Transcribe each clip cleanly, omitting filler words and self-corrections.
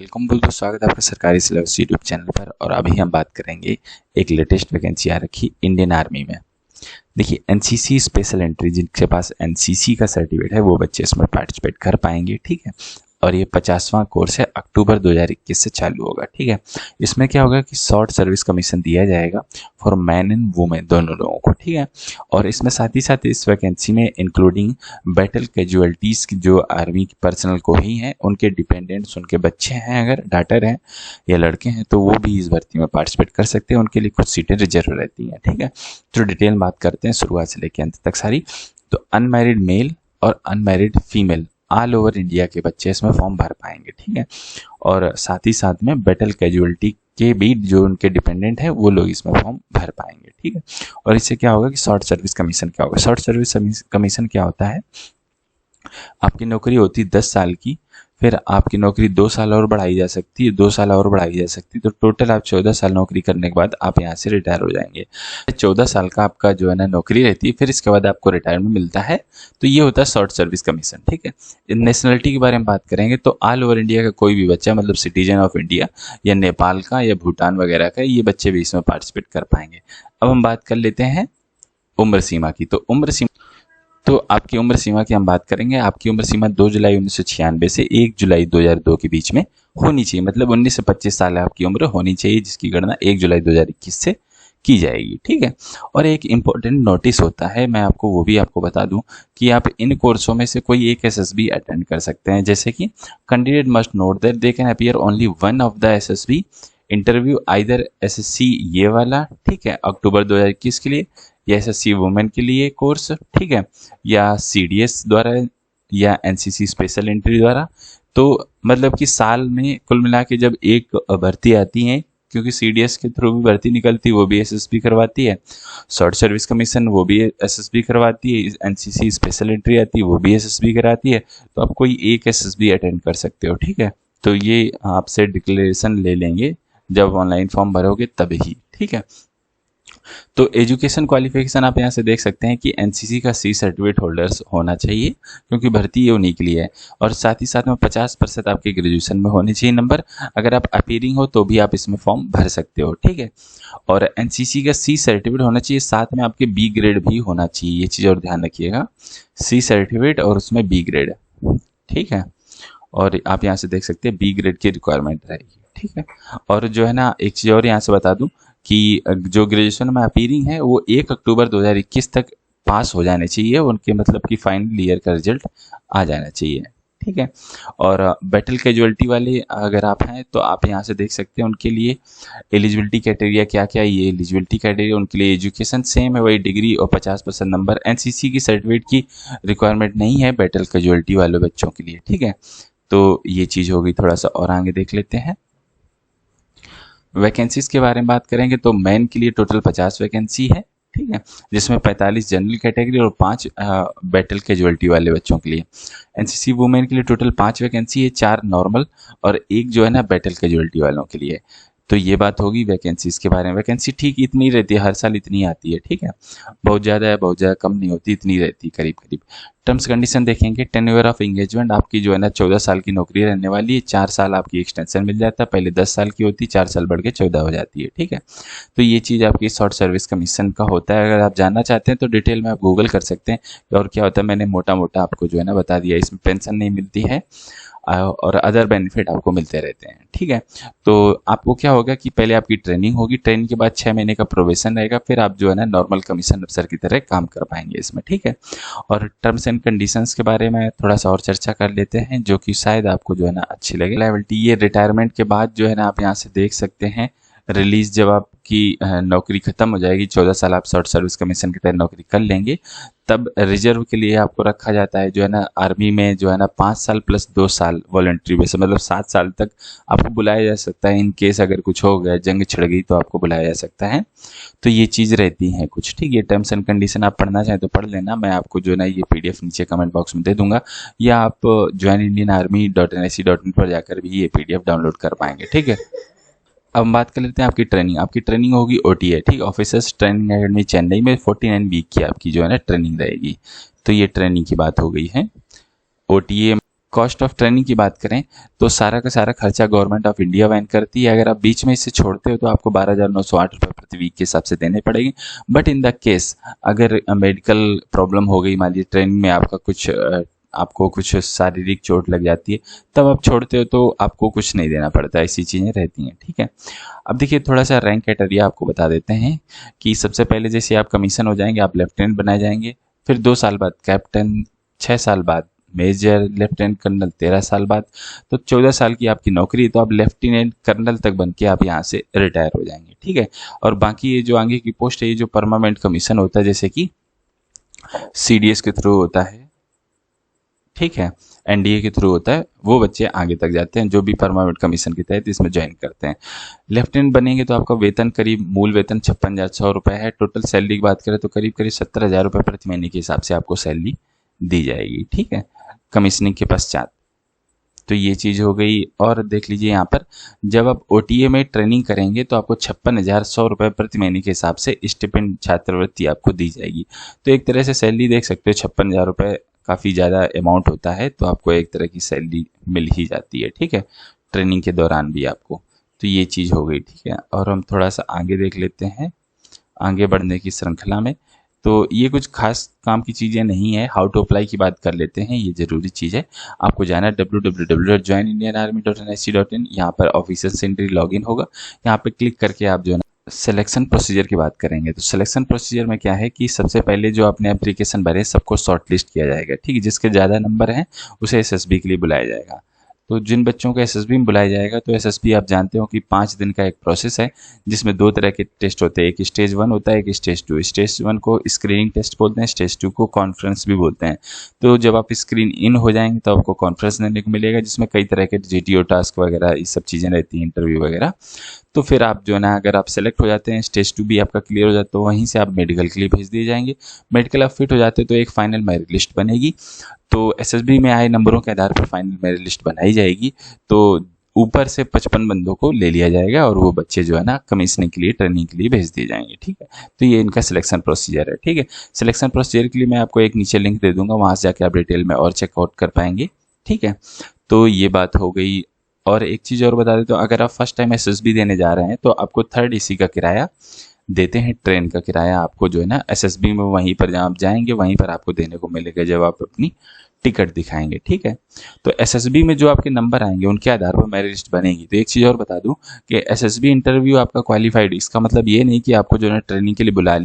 Welcome बोल दो, स्वागत है आपका सरकारी सिलेबस यूट्यूब चैनल पर। और अभी हम बात करेंगे एक लेटेस्ट वैकेंसी आ रखी इंडियन आर्मी में। देखिए, एनसीसी स्पेशल एंट्री, जिनके पास एनसीसी का सर्टिफिकेट है वो बच्चे इसमें पार्टिसिपेट कर पाएंगे, ठीक है। और ये 50वां कोर्स है, अक्टूबर 2021 से चालू होगा, ठीक है। इसमें क्या होगा कि शॉर्ट सर्विस कमीशन दिया जाएगा फॉर मैन एंड वुमेन दोनों लोगों को, ठीक है। और इसमें साथ ही साथ इस वैकेंसी में इंक्लूडिंग बैटल कैजुअलिटीज़ की जो आर्मी की पर्सनल को ही हैं, उनके डिपेंडेंट्स, उनके बच्चे हैं, अगर डाटर हैं या लड़के हैं तो वो भी इस भर्ती में पार्टिसिपेट कर सकते हैं। उनके लिए कुछ सीटें रिजर्व रहती हैं, ठीक है। तो डिटेल बात करते हैं शुरुआत से लेकर अंत तक सारी। तो अनमैरिड मेल और unmarried female all over India के बच्चे इसमें फॉर्म भर पाएंगे, ठीक है। और साथ ही साथ में बैटल कैजुअलिटी के भी जो उनके डिपेंडेंट है वो लोग इसमें फॉर्म भर पाएंगे, ठीक है। और इससे क्या होगा कि शॉर्ट सर्विस कमीशन क्या होगा। शॉर्ट सर्विस कमीशन क्या होता है, आपकी नौकरी होती है 10 साल की, फिर आपकी नौकरी 2 साल और बढ़ाई जा सकती है, 2 साल और बढ़ाई जा सकती है, तो टोटल आप 14 साल नौकरी करने के बाद आप यहाँ से रिटायर हो जाएंगे। 14 साल का आपका जो है ना नौकरी रहती है, फिर इसके बाद आपको रिटायरमेंट मिलता है। तो ये होता है शॉर्ट सर्विस कमीशन, ठीक है। नेशनलिटी के बारे में बात करेंगे तो ऑल ओवर इंडिया का कोई भी बच्चा, मतलब सिटीजन ऑफ इंडिया या नेपाल का या भूटान वगैरह का, ये बच्चे भी इसमें पार्टिसिपेट कर पाएंगे। अब हम बात कर लेते हैं उम्र सीमा की। तो आपकी उम्र सीमा की हम बात करेंगे। आपकी उम्र सीमा 2 जुलाई 1996 से 1 जुलाई 2002 के बीच में होनी चाहिए, मतलब 19 से 25 साल आपकी उम्र होनी चाहिए, जिसकी गणना 1 जुलाई 2021 से की जाएगी, ठीक है। और एक इम्पोर्टेंट नोटिस होता है, मैं आपको वो भी आपको बता दूं कि आप इन कोर्सों में से कोई एक एसएसबी अटेंड कर सकते हैं। जैसे कि candidate must note that they can appear only one of the SSB interview, either SSC ये वाला, ठीक है, अक्टूबर 2021 के लिए, या एसएससी वुमेन के लिए कोर्स, ठीक है, या सीडीएस द्वारा या एनसीसी स्पेशल एंट्री द्वारा। तो मतलब कि साल में कुल मिला के जब एक भर्ती आती है, क्योंकि सीडीएस के थ्रू भी भर्ती निकलती है, वो भी एसएसबी करवाती है, शॉर्ट सर्विस कमीशन वो भी एसएसबी करवाती है, एनसीसी स्पेशल एंट्री आती है वो भी एसएसबी कराती है। तो आप कोई एक एसएसबी अटेंड कर सकते हो, ठीक है। तो ये आपसे डिक्लेरेशन ले लेंगे जब ऑनलाइन फॉर्म भरोगे तभी, ठीक है। तो एजुकेशन क्वालिफिकेशन आप यहाँ से देख सकते हैं कि एनसीसी का सी सर्टिफिकेट होल्डर्स होना चाहिए, क्योंकि भर्ती ये उन्हीं के लिए है। और साथ ही साथ में 50% आपके ग्रेजुएशन में होने चाहिए नंबर। अगर आप अपीयरिंग हो तो भी आप इसमें फॉर्म भर सकते हो, ठीक है। और एनसीसी का सी सर्टिफिकेट होना चाहिए, साथ में आपके बी ग्रेड भी होना चाहिए, ये चीज़ और ध्यान रखिएगा, सी सर्टिफिकेट और उसमें बी ग्रेड, ठीक है। और आप यहाँ से देख सकते हैं बी ग्रेड की रिक्वायरमेंट रहेगी, ठीक है। और जो है ना, एक चीज़ और यहाँ से बता दूं कि जो ग्रेजुएशन में अपीयरिंग है वो 1 अक्टूबर 2021 तक पास हो जाने चाहिए, उनके मतलब कि फाइनल ईयर का रिजल्ट आ जाना चाहिए, ठीक है। और बैटल कैजुअलिटी वाले अगर आप हैं तो आप यहाँ से देख सकते हैं उनके लिए एलिजिबिलिटी क्राइटेरिया क्या क्या। ये एलिजिबिलिटी क्राइटेरिया उनके लिए एजुकेशन सेम है, वही डिग्री और 50% नंबर। एनसीसी की सर्टिफिकेट की रिक्वायरमेंट नहीं है बैटल कैजुअलिटी वाले बच्चों के लिए, ठीक है। तो ये चीज़ होगी। थोड़ा सा और आगे देख लेते हैं। वैकेंसीज के बारे में बात करेंगे तो मैन के लिए टोटल 50 वैकेंसी है, ठीक है, जिसमें 45 जनरल कैटेगरी और 5 बैटल कैजुअलिटी वाले बच्चों के लिए। एनसीसी वुमेन के लिए टोटल 5 वैकेंसी है, 4 नॉर्मल और 1 जो है ना बैटल कैजुअलिटी वालों के लिए। तो ये बात होगी वैकेंसीज के बारे में। वैकेंसी ठीक इतनी रहती है, हर साल इतनी आती है, ठीक है। बहुत ज़्यादा है, बहुत ज़्यादा कम नहीं होती, इतनी रहती है करीब करीब। टर्म्स कंडीशन देखेंगे, टेन्योर ऑफ एंगेजमेंट आपकी जो है ना 14 साल की नौकरी रहने वाली है, 4 साल आपकी एक्सटेंशन मिल जाता है, पहले 10 साल की होती, 4 साल बढ़ के 14 हो जाती है, ठीक है। तो ये चीज़ आपकी शॉर्ट सर्विस कमीशन का होता है। अगर आप जानना चाहते हैं तो डिटेल में आप गूगल कर सकते हैं। और क्या होता है, मैंने मोटा मोटा आपको जो है ना बता दिया। इसमें पेंशन नहीं मिलती है और अदर बेनिफिट आपको मिलते रहते हैं, ठीक है। तो आपको क्या होगा कि पहले आपकी ट्रेनिंग होगी, ट्रेनिंग के बाद 6 महीने का प्रोबेशन रहेगा, फिर आप जो है ना नॉर्मल कमीशन अफसर की तरह काम कर पाएंगे इसमें, ठीक है। और टर्म्स एंड कंडीशंस के बारे में थोड़ा सा और चर्चा कर लेते हैं, जो कि शायद आपको जो है ना अच्छी लगे। लायबिलिटी, ये रिटायरमेंट के बाद जो है ना आप यहाँ से देख सकते हैं रिलीज, जब आपकी नौकरी खत्म हो जाएगी, 14 साल आप शॉर्ट सर्विस कमीशन की तरह नौकरी कर लेंगे, तब रिजर्व के लिए आपको रखा जाता है। जो है ना आर्मी में जो है ना 5 साल प्लस 2 साल वॉलंटरी बेस, मतलब 7 साल तक आपको बुलाया जा सकता है। इन केस अगर कुछ हो गया, जंग छिड़ गई, तो आपको बुलाया जा सकता है। तो ये चीज़ रहती है कुछ, ठीक है। टर्म्स एंड कंडीशन आप पढ़ना चाहें तो पढ़ लेना, मैं आपको जो है ना ये पीडीएफ नीचे कमेंट बॉक्स में दे दूंगा, या आप joinindianarmy.nic.in पर जाकर भी ये पीडीएफ डाउनलोड कर पाएंगे, ठीक है। अब हम बात कर लेते हैं आपकी ट्रेनिंग। आपकी ट्रेनिंग होगी ओटीए, ठीक, ऑफिसर्स ट्रेनिंग एकेडमी चेन्नई में 49 वीक की आपकी जो है ना ट्रेनिंग रहेगी। तो ये ट्रेनिंग की बात हो गई है। ओटीए कॉस्ट ऑफ ट्रेनिंग की बात करें तो सारा का सारा खर्चा गवर्नमेंट ऑफ इंडिया वहन करती है। अगर आप बीच में इसे छोड़ते हो तो आपको 12,908 रुपये प्रति वीक के हिसाब से देने पड़ेंगे। बट इन द केस अगर मेडिकल प्रॉब्लम हो गई, मान लीजिए ट्रेनिंग में आपको कुछ शारीरिक चोट लग जाती है, तब आप छोड़ते हो तो आपको कुछ नहीं देना पड़ता, ऐसी चीज़ें रहती हैं। ठीक है, अब देखिए थोड़ा सा रैंक कैटेगरी आपको बता देते हैं कि सबसे पहले जैसे आप कमीशन हो जाएंगे, आप लेफ्टिनेंट बनाए जाएंगे, फिर 2 साल बाद कैप्टन, 6 साल बाद मेजर, लेफ्टिनेंट कर्नल 13 साल बाद, तो 14 साल की आपकी नौकरी, तो आप लेफ्टिनेंट कर्नल तक बन के आप यहाँ से रिटायर हो जाएंगे। ठीक है, और बाकी ये जो आगे की पोस्ट है, ये जो परमानेंट कमीशन होता है, जैसे कि CDS के थ्रू होता है, ठीक है, NDA के थ्रू होता है, वो बच्चे आगे तक जाते हैं जो भी परमानेंट कमीशन के तहत इसमें ज्वाइन करते हैं। लेफ्टिनेंट बनेंगे तो आपका वेतन करीब मूल वेतन 56,100 रुपये है। टोटल सैलरी की बात करें तो करीब 70,000 रुपये प्रति महीने के हिसाब से आपको सैलरी दी जाएगी। ठीक है, कमीशनिंग के पश्चात। तो ये चीज़ हो गई। और देख लीजिए यहाँ पर जब आप OTA में ट्रेनिंग करेंगे तो आपको 56,100 रुपये प्रति महीने के हिसाब से स्टिपेंड छात्रवृत्ति आपको दी जाएगी। तो एक तरह से सैलरी देख सकते हो, 56,000 रुपये काफ़ी ज़्यादा अमाउंट होता है, तो आपको एक तरह की सैलरी मिल ही जाती है। ठीक है, ट्रेनिंग के दौरान भी आपको। तो ये चीज़ हो गई। ठीक है, और हम थोड़ा सा आगे देख लेते हैं, आगे बढ़ने की श्रृंखला में। तो ये कुछ खास काम की चीज़ें नहीं है। हाउ टू अप्लाई की बात कर लेते हैं, ये ज़रूरी चीज़ है। आपको जाना है www.joinindianarmy.nic.in, यहाँ पर ऑफिशियल सेंट्री लॉगिन होगा। यहाँ पे क्लिक करके आप जो है सिलेक्शन प्रोसीजर की बात करेंगे तो सिलेक्शन प्रोसीजर में क्या है कि सबसे पहले जो आपने एप्लीकेशन भरे सबको शॉर्टलिस्ट किया जाएगा। ठीक है, जिसके ज़्यादा नंबर हैं उसे SSB के लिए बुलाया जाएगा। तो जिन बच्चों को SSB में बुलाया जाएगा, तो SSB आप जानते हो कि 5 दिन का एक प्रोसेस है, जिसमें 2 तरह के टेस्ट होते हैं, एक स्टेज 1 होता है, एक स्टेज 2। स्टेज 1 को स्क्रीनिंग टेस्ट बोलते हैं, स्टेज 2 को कॉन्फ्रेंस भी बोलते हैं। तो जब आप स्क्रीन इन हो जाएंगे तो आपको कॉन्फ्रेंस देने को मिलेगा, जिसमें कई तरह के GTO टास्क वगैरह ये सब चीज़ें रहती हैं, इंटरव्यू वगैरह। तो फिर आप जो है ना, अगर आप सेलेक्ट हो जाते हैं, स्टेज 2 भी आपका क्लियर हो जाता है, तो वहीं से आप मेडिकल के लिए भेज दिए जाएंगे। मेडिकल आप फिट हो जाते हैं तो एक फाइनल मेरिट लिस्ट बनेगी। तो SSB में आए नंबरों के आधार पर फाइनल मेरिट लिस्ट बनाई जाएगी। तो ऊपर से 55 बंदों को ले लिया जाएगा और वो बच्चे जो है ना कमीशनिंग के लिए, ट्रेनिंग के लिए भेज दिए जाएंगे। ठीक है, तो ये इनका सिलेक्शन प्रोसीजर है। ठीक है, सिलेक्शन प्रोसीजर के लिए मैं आपको एक नीचे लिंक दे दूंगा, वहाँ से जाके आप डिटेल में और चेकआउट कर पाएंगे। ठीक है, तो ये बात हो गई। और एक चीज़ और बता देता हूँ, अगर आप फर्स्ट टाइम SSB देने जा रहे हैं तो आपको 3rd AC का किराया देते हैं। ट्रेन का किराया आपको जो है ना SSB में वहीं पर जहाँ आप जाएंगे वहीं पर आपको देने को मिलेगा जब आप अपनी टिकट दिखाएंगे। ठीक है, तो SSB में जो आपके नंबर आएंगे उनके आधार पर मेरिट लिस्ट बनेगी। तो एक चीज़ और बता दूं कि SSB इंटरव्यू आपका क्वालिफाइड, इसका मतलब ये नहीं कि आपको जो है ट्रेनिंग के लिए बुला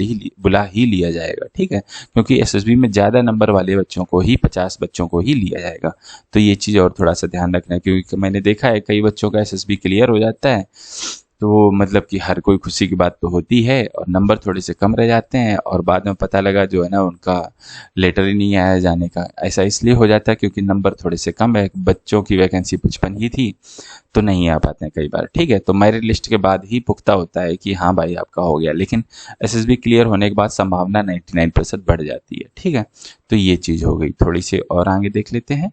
ही लिया जाएगा। ठीक है, क्योंकि SSB में ज़्यादा नंबर वाले बच्चों को ही, 50 बच्चों को ही लिया जाएगा। तो ये चीज़ और थोड़ा सा ध्यान रखना है, क्योंकि मैंने देखा है कई बच्चों का SSB क्लियर हो जाता है, तो मतलब कि हर कोई खुशी की बात तो होती है, और नंबर थोड़े से कम रह जाते हैं और बाद में पता लगा जो है ना उनका लेटर ही नहीं आया जाने का। ऐसा इसलिए हो जाता है क्योंकि नंबर थोड़े से कम है, बच्चों की वैकेंसी 55 ही थी तो नहीं आ पाते हैं कई बार। ठीक है, तो मेरिट लिस्ट के बाद ही पुख्ता होता है कि हाँ भाई आपका हो गया, लेकिन SSB क्लियर होने के बाद संभावना 99% बढ़ जाती है। ठीक है, तो ये चीज़ हो गई। थोड़ी सी और आगे देख लेते हैं।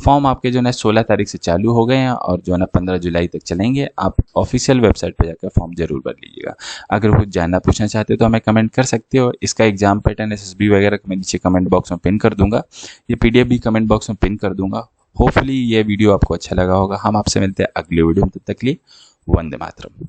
फॉर्म आपके जो है 16 तारीख से चालू हो गए हैं और जो है ना 15 जुलाई तक चलेंगे। आप ऑफिशियल वेबसाइट पर जाकर फॉर्म जरूर भर लीजिएगा। अगर कुछ जानना पूछना चाहते हो तो हमें कमेंट कर सकते हो। इसका एग्जाम पैटर्न SSB वगैरह मैं नीचे कमेंट बॉक्स में पिन कर दूंगा, ये PDF भी कमेंट बॉक्स में पिन कर दूंगा। होपफुली ये वीडियो आपको अच्छा लगा होगा। हम आपसे मिलते हैं अगले वीडियो में, तब तक के लिए वंदे मातरम।